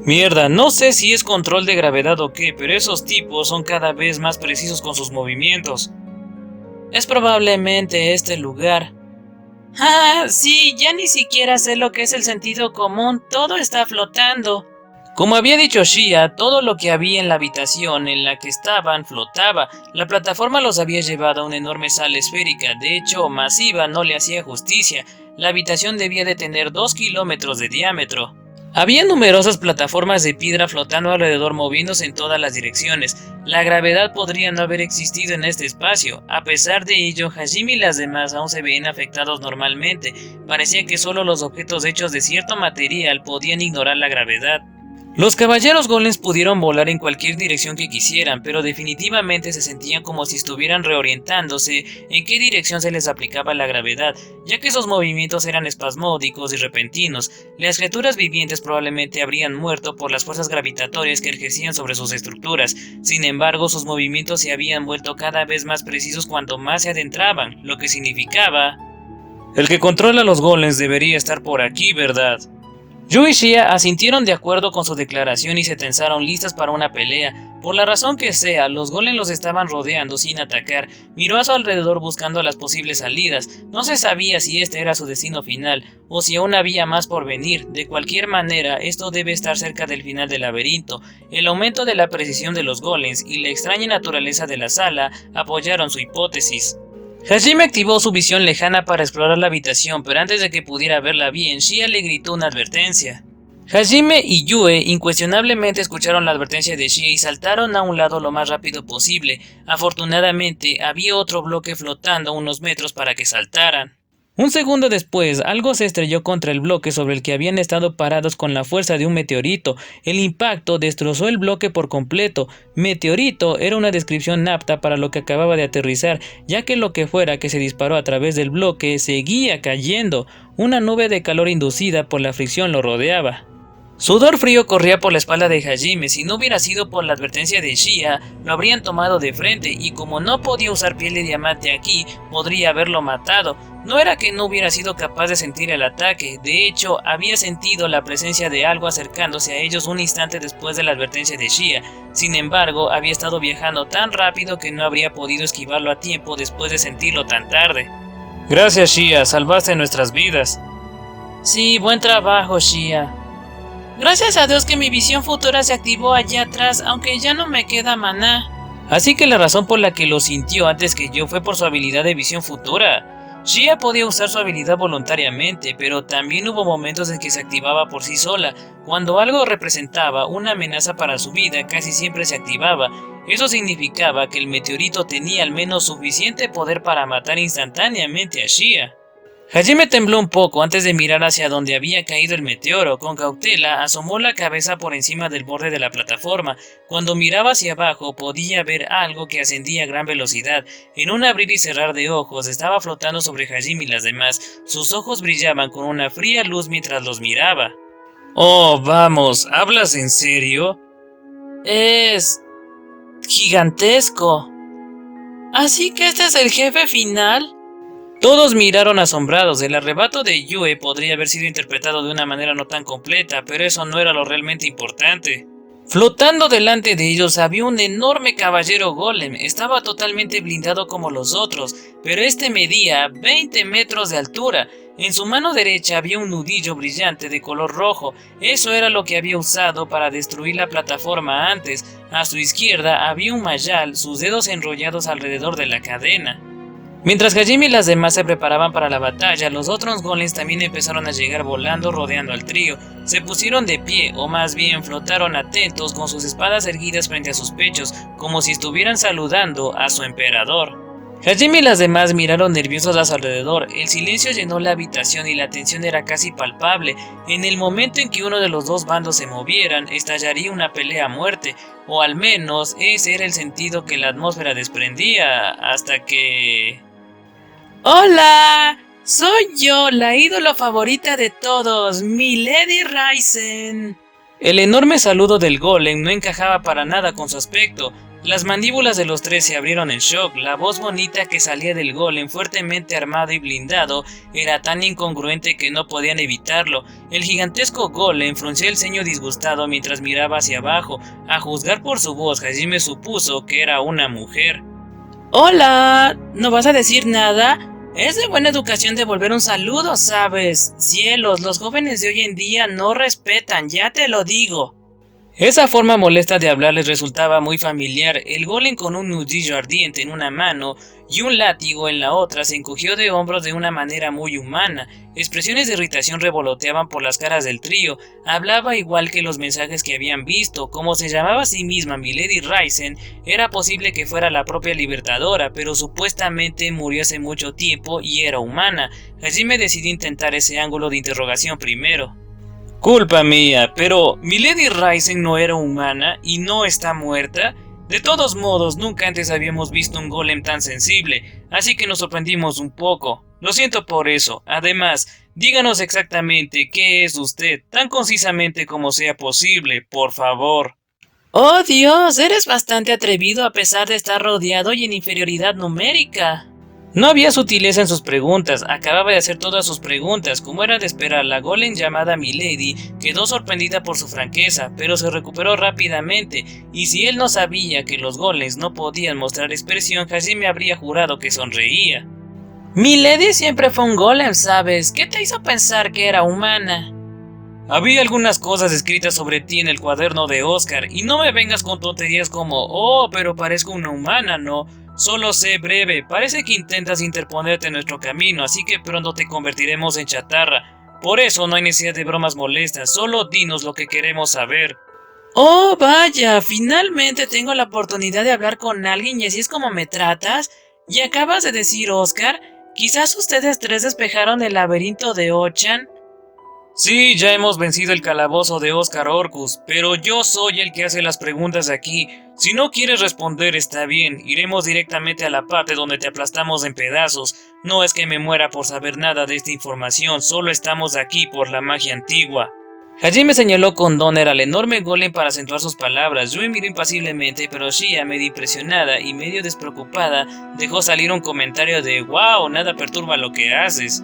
[SPEAKER 1] Mierda, no sé si es control de gravedad o qué, pero esos tipos son cada vez más precisos con sus movimientos. Es probablemente este lugar. Ah, sí, ya ni siquiera sé lo que es el sentido común, todo está flotando. Como había dicho Shia, todo lo que había en la habitación en la que estaban flotaba. La plataforma los había llevado a una enorme sala esférica, de hecho masiva, no le hacía justicia. La habitación debía de tener 2 kilómetros de diámetro. Había numerosas plataformas de piedra flotando alrededor, moviéndose en todas las direcciones. La gravedad podría no haber existido en este espacio. A pesar de ello, Hajime y las demás aún se veían afectados normalmente. Parecía que solo los objetos hechos de cierto material podían ignorar la gravedad. Los caballeros golems pudieron volar en cualquier dirección que quisieran, pero definitivamente se sentían como si estuvieran reorientándose en qué dirección se les aplicaba la gravedad, ya que sus movimientos eran espasmódicos y repentinos. Las criaturas vivientes probablemente habrían muerto por las fuerzas gravitatorias que ejercían sobre sus estructuras. Sin embargo, sus movimientos se habían vuelto cada vez más precisos cuanto más se adentraban, lo que significaba: el que controla a los golems debería estar por aquí, ¿verdad? Yu y Shia asintieron de acuerdo con su declaración y se tensaron listas para una pelea. Por la razón que sea, los golems los estaban rodeando sin atacar. Miró a su alrededor buscando las posibles salidas. No se sabía si este era su destino final, o si aún había más por venir. De cualquier manera, esto debe estar cerca del final del laberinto. El aumento de la precisión de los golems y la extraña naturaleza de la sala apoyaron su hipótesis. Hajime activó su visión lejana para explorar la habitación, pero antes de que pudiera verla bien, Shia le gritó una advertencia. Hajime y Yue incuestionablemente escucharon la advertencia de Shia y saltaron a un lado lo más rápido posible. Afortunadamente, había otro bloque flotando a unos metros para que saltaran. Un segundo después, algo se estrelló contra el bloque sobre el que habían estado parados con la fuerza de un meteorito. El impacto destrozó el bloque por completo. Meteorito era una descripción apta para lo que acababa de aterrizar, ya que lo que fuera que se disparó a través del bloque seguía cayendo. Una nube de calor inducida por la fricción lo rodeaba. Sudor frío corría por la espalda de Hajime. Si no hubiera sido por la advertencia de Shia, lo habrían tomado de frente, y como no podía usar piel de diamante aquí, podría haberlo matado. No era que no hubiera sido capaz de sentir el ataque, de hecho, había sentido la presencia de algo acercándose a ellos un instante después de la advertencia de Shia. Sin embargo, había estado viajando tan rápido que no habría podido esquivarlo a tiempo después de sentirlo tan tarde. Gracias, Shia, salvaste nuestras vidas. Sí, buen trabajo, Shia. Gracias a Dios que mi visión futura se activó allá atrás, aunque ya no me queda maná. Así que la razón por la que lo sintió antes que yo fue por su habilidad de visión futura. Shia podía usar su habilidad voluntariamente, pero también hubo momentos en que se activaba por sí sola. Cuando algo representaba una amenaza para su vida, casi siempre se activaba. Eso significaba que el meteorito tenía al menos suficiente poder para matar instantáneamente a Shia. Hajime tembló un poco antes de mirar hacia donde había caído el meteoro. Con cautela asomó la cabeza por encima del borde de la plataforma. Cuando miraba hacia abajo podía ver algo que ascendía a gran velocidad. En un abrir y cerrar de ojos estaba flotando sobre Hajime y las demás. Sus ojos brillaban con una fría luz mientras los miraba. Oh, vamos, ¿hablas en serio? Es gigantesco. ¿Así que este es el jefe final? Todos miraron asombrados. El arrebato de Yue podría haber sido interpretado de una manera no tan completa, pero eso no era lo realmente importante. Flotando delante de ellos había un enorme caballero golem. Estaba totalmente blindado como los otros, pero este medía 20 metros de altura. En su mano derecha había un nudillo brillante de color rojo. Eso era lo que había usado para destruir la plataforma antes. A su izquierda había un mayal, sus dedos enrollados alrededor de la cadena. Mientras Hajime y las demás se preparaban para la batalla, los otros golems también empezaron a llegar volando rodeando al trío. Se pusieron de pie, o más bien flotaron atentos con sus espadas erguidas frente a sus pechos, como si estuvieran saludando a su emperador. Hajime y las demás miraron nerviosos a su alrededor. El silencio llenó la habitación y la tensión era casi palpable. En el momento en que uno de los dos bandos se movieran, estallaría una pelea a muerte, o al menos ese era el sentido que la atmósfera desprendía, hasta que... ¡Hola! Soy yo, la ídolo favorita de todos, Milady Raizen. El enorme saludo del golem no encajaba para nada con su aspecto. Las mandíbulas de los tres se abrieron en shock. La voz bonita que salía del golem, fuertemente armado y blindado, era tan incongruente que no podían evitarlo. El gigantesco golem fruncía el ceño disgustado mientras miraba hacia abajo. A juzgar por su voz, Hajime supuso que era una mujer. ¡Hola! ¿No vas a decir nada? Es de buena educación devolver un saludo, ¿sabes? Cielos, los jóvenes de hoy en día no respetan, ya te lo digo. Esa forma molesta de hablar les resultaba muy familiar. El golem, con un nudillo ardiente en una mano y un látigo en la otra, se encogió de hombros de una manera muy humana. Expresiones de irritación revoloteaban por las caras del trío. Hablaba igual que los mensajes que habían visto. Como se llamaba a sí misma Milady Raizen, era posible que fuera la propia Libertadora, pero supuestamente murió hace mucho tiempo y era humana. Hajime decidió intentar ese ángulo de interrogación primero. Culpa mía, pero Milady Raizen no era humana y no está muerta. De todos modos, nunca antes habíamos visto un golem tan sensible, así que nos sorprendimos un poco. Lo siento por eso. Además, díganos exactamente qué es usted, tan concisamente como sea posible, por favor. ¡Oh, Dios! Eres bastante atrevido a pesar de estar rodeado y en inferioridad numérica. No había sutileza en sus preguntas, acababa de hacer todas sus preguntas, como era de esperar. La golem llamada Milady quedó sorprendida por su franqueza, pero se recuperó rápidamente, y si él no sabía que los golems no podían mostrar expresión, Hajime habría jurado que sonreía. Milady siempre fue un golem, ¿sabes? ¿Qué te hizo pensar que era humana? Había algunas cosas escritas sobre ti en el cuaderno de Oscar, y no me vengas con tonterías como, oh, pero parezco una humana, ¿no? Solo sé breve, parece que intentas interponerte en nuestro camino, así que pronto te convertiremos en chatarra. Por eso no hay necesidad de bromas molestas, solo dinos lo que queremos saber. Oh, vaya, finalmente tengo la oportunidad de hablar con alguien y así es como me tratas. ¿Y acabas de decir, Oscar? Quizás ustedes tres despejaron el laberinto de Ochan. Sí, ya hemos vencido el calabozo de Oscar Orcus, pero yo soy el que hace las preguntas aquí. Si no quieres responder, está bien, iremos directamente a la parte donde te aplastamos en pedazos. No es que me muera por saber nada de esta información, solo estamos aquí por la magia antigua. Hajime señaló con Donner al enorme golem para acentuar sus palabras. Yue miró impasiblemente, pero Shia, medio impresionada y medio despreocupada, dejó salir un comentario de «Wow, nada perturba lo que haces».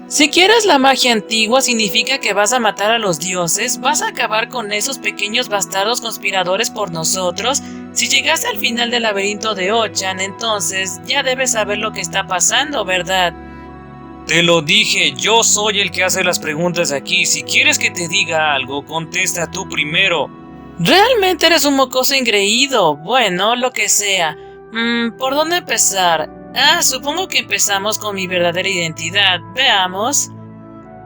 [SPEAKER 1] Si quieres la magia antigua significa que vas a matar a los dioses, vas a acabar con esos pequeños bastardos conspiradores por nosotros. Si llegaste al final del laberinto de Ochan, entonces ya debes saber lo que está pasando, ¿verdad? Te lo dije, yo soy el que hace las preguntas aquí. Si quieres que te diga algo, contesta tú primero. Realmente eres un mocoso engreído. Bueno, lo que sea. ¿Por dónde empezar? Supongo que empezamos con mi verdadera identidad. Veamos.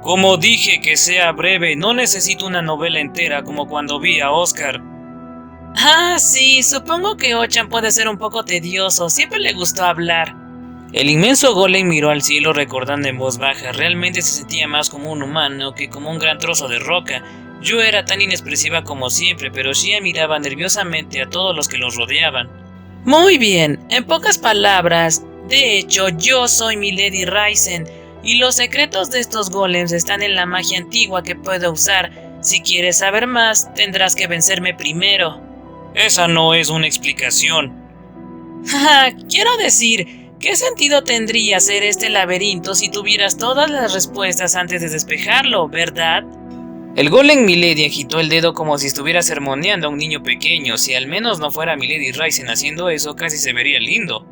[SPEAKER 1] Como dije, que sea breve, no necesito una novela entera como cuando vi a Oscar. Sí, supongo que Ochan puede ser un poco tedioso, siempre le gustó hablar. El inmenso golem miró al cielo recordando en voz baja, realmente se sentía más como un humano que como un gran trozo de roca. Yo era tan inexpresiva como siempre, pero Shia miraba nerviosamente a todos los que los rodeaban. Muy bien, en pocas palabras, de hecho, yo soy Milady Raizen, y los secretos de estos golems están en la magia antigua que puedo usar. Si quieres saber más, tendrás que vencerme primero. Esa no es una explicación. Quiero decir, ¿qué sentido tendría hacer este laberinto si tuvieras todas las respuestas antes de despejarlo, verdad? El golem Milady agitó el dedo como si estuviera sermoneando a un niño pequeño. Si al menos no fuera Milady Raizen haciendo eso, casi se vería lindo.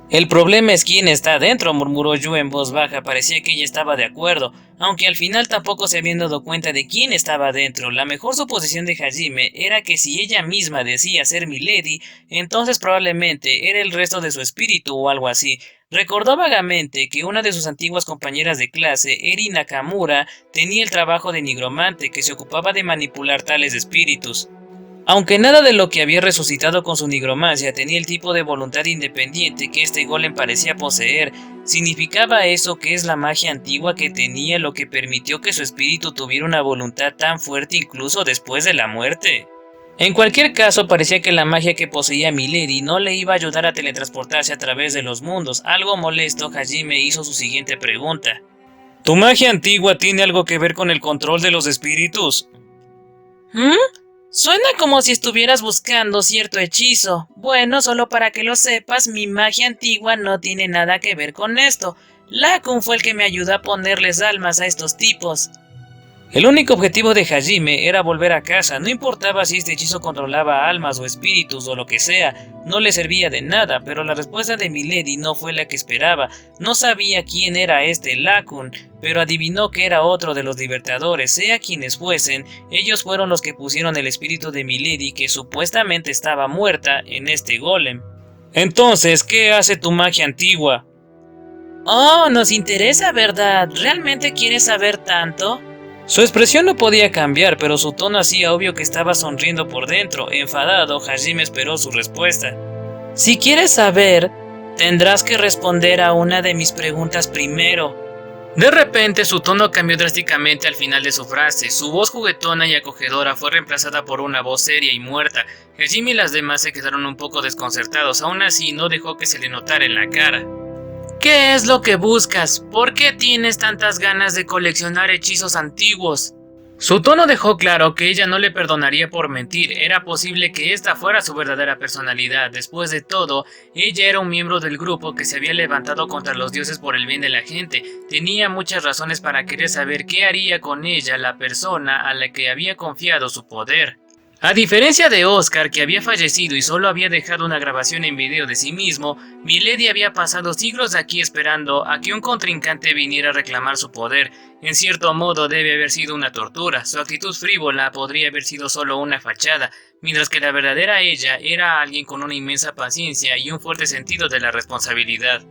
[SPEAKER 1] El problema es quién está adentro, murmuró Yue en voz baja. Parecía que ella estaba de acuerdo, aunque al final tampoco se habían dado cuenta de quién estaba adentro. La mejor suposición de Hajime era que si ella misma decía ser Milady, entonces probablemente era el resto de su espíritu o algo así. Recordó vagamente que una de sus antiguas compañeras de clase, Eri Nakamura, tenía el trabajo de nigromante que se ocupaba de manipular tales espíritus. Aunque nada de lo que había resucitado con su nigromancia tenía el tipo de voluntad independiente que este golem parecía poseer, significaba eso que es la magia antigua que tenía lo que permitió que su espíritu tuviera una voluntad tan fuerte incluso después de la muerte. En cualquier caso, parecía que la magia que poseía Milady no le iba a ayudar a teletransportarse a través de los mundos. Algo molesto, Hajime hizo su siguiente pregunta. ¿Tu magia antigua tiene algo que ver con el control de los espíritus? Suena como si estuvieras buscando cierto hechizo. Bueno, solo para que lo sepas, mi magia antigua no tiene nada que ver con esto. Lakun fue el que me ayudó a ponerles almas a estos tipos. El único objetivo de Hajime era volver a casa, no importaba si este hechizo controlaba almas o espíritus o lo que sea, no le servía de nada, pero la respuesta de Milady no fue la que esperaba. No sabía quién era este Lakun, pero adivinó que era otro de los libertadores, sea quienes fuesen. Ellos fueron los que pusieron el espíritu de Milady, que supuestamente estaba muerta, en este golem. Entonces, ¿qué hace tu magia antigua? Oh, nos interesa, ¿verdad? ¿Realmente quieres saber tanto? Su expresión no podía cambiar, pero su tono hacía obvio que estaba sonriendo por dentro. Enfadado, Hajime esperó su respuesta. Si quieres saber, tendrás que responder a una de mis preguntas primero. De repente, su tono cambió drásticamente al final de su frase. Su voz juguetona y acogedora fue reemplazada por una voz seria y muerta. Hajime y las demás se quedaron un poco desconcertados. Aún así, no dejó que se le notara en la cara. ¿Qué es lo que buscas? ¿Por qué tienes tantas ganas de coleccionar hechizos antiguos? Su tono dejó claro que ella no le perdonaría por mentir. Era posible que esta fuera su verdadera personalidad. Después de todo, ella era un miembro del grupo que se había levantado contra los dioses por el bien de la gente. Tenía muchas razones para querer saber qué haría con ella la persona a la que había confiado su poder. A diferencia de Oscar, que había fallecido y solo había dejado una grabación en video de sí mismo, Milady había pasado siglos aquí esperando a que un contrincante viniera a reclamar su poder. En cierto modo debe haber sido una tortura. Su actitud frívola podría haber sido solo una fachada, mientras que la verdadera ella era alguien con una inmensa paciencia y un fuerte sentido de la responsabilidad.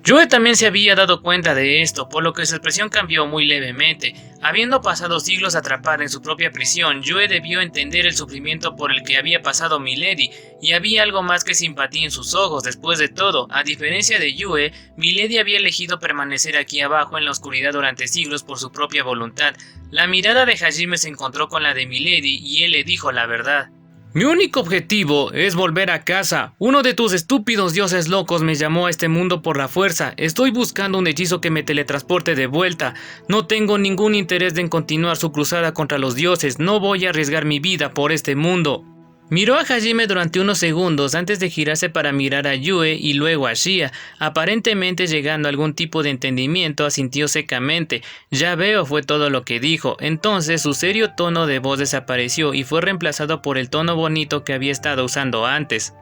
[SPEAKER 1] Yue también se había dado cuenta de esto, por lo que su expresión cambió muy levemente. Habiendo pasado siglos atrapada en su propia prisión, Yue debió entender el sufrimiento por el que había pasado Milady, y había algo más que simpatía en sus ojos. Después de todo, a diferencia de Yue, Milady había elegido permanecer aquí abajo en la oscuridad durante siglos por su propia voluntad. La mirada de Hajime se encontró con la de Milady y él le dijo la verdad. Mi único objetivo es volver a casa. Uno de tus estúpidos dioses locos me llamó a este mundo por la fuerza. Estoy buscando un hechizo que me teletransporte de vuelta. No tengo ningún interés en continuar su cruzada contra los dioses. No voy a arriesgar mi vida por este mundo. Miró a Hajime durante unos segundos antes de girarse para mirar a Yue y luego a Shia. Aparentemente llegando a algún tipo de entendimiento, asintió secamente. Ya veo, fue todo lo que dijo. Entonces su serio tono de voz desapareció y fue reemplazado por el tono bonito que había estado usando antes.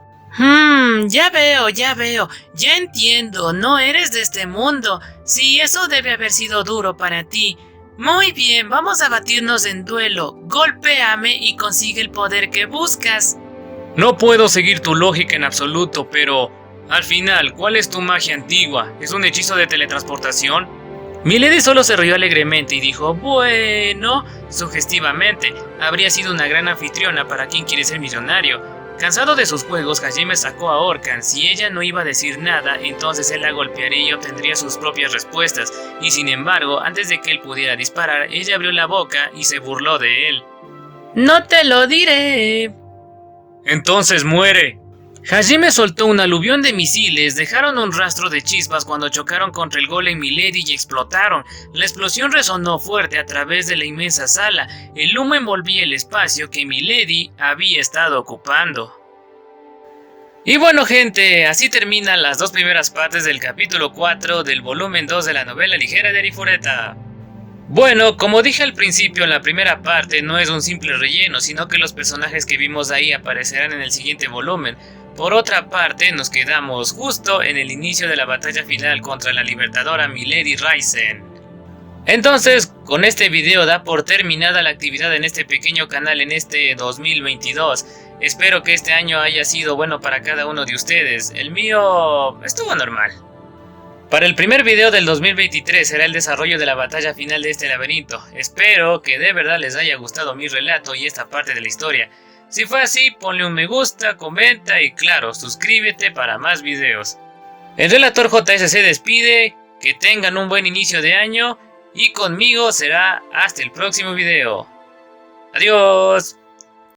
[SPEAKER 1] Ya veo, ya entiendo, no eres de este mundo. Sí, eso debe haber sido duro para ti. Muy bien, vamos a batirnos en duelo. Golpéame y consigue el poder que buscas. No puedo seguir tu lógica en absoluto, pero al final, ¿cuál es tu magia antigua? ¿Es un hechizo de teletransportación? Milady solo se rió alegremente y dijo, bueno, sugestivamente, habría sido una gran anfitriona para quien quiere ser millonario. Cansado de sus juegos, Hajime sacó a Orkan. Si ella no iba a decir nada, entonces él la golpearía y obtendría sus propias respuestas. Y sin embargo, antes de que él pudiera disparar, ella abrió la boca y se burló de él. No te lo diré. Entonces muere. Hajime soltó un aluvión de misiles, dejaron un rastro de chispas cuando chocaron contra el golem Milady y explotaron. La explosión resonó fuerte a través de la inmensa sala. El humo envolvía el espacio que Milady había estado ocupando. Y bueno gente, así terminan las dos primeras partes del capítulo 4 del volumen 2 de la novela ligera de Arifureta. Bueno, como dije al principio, la primera parte no es un simple relleno, sino que los personajes que vimos ahí aparecerán en el siguiente volumen. Por otra parte, nos quedamos justo en el inicio de la batalla final contra la libertadora Milady Raizen. Entonces, con este video da por terminada la actividad en este pequeño canal en este 2022. Espero que este año haya sido bueno para cada uno de ustedes. El mío estuvo normal. Para el primer video del 2023 será el desarrollo de la batalla final de este laberinto. Espero que de verdad les haya gustado mi relato y esta parte de la historia. Si fue así, ponle un me gusta, comenta y claro, suscríbete para más videos. El Relator JS se despide, que tengan un buen inicio de año y conmigo será hasta el próximo video. Adiós.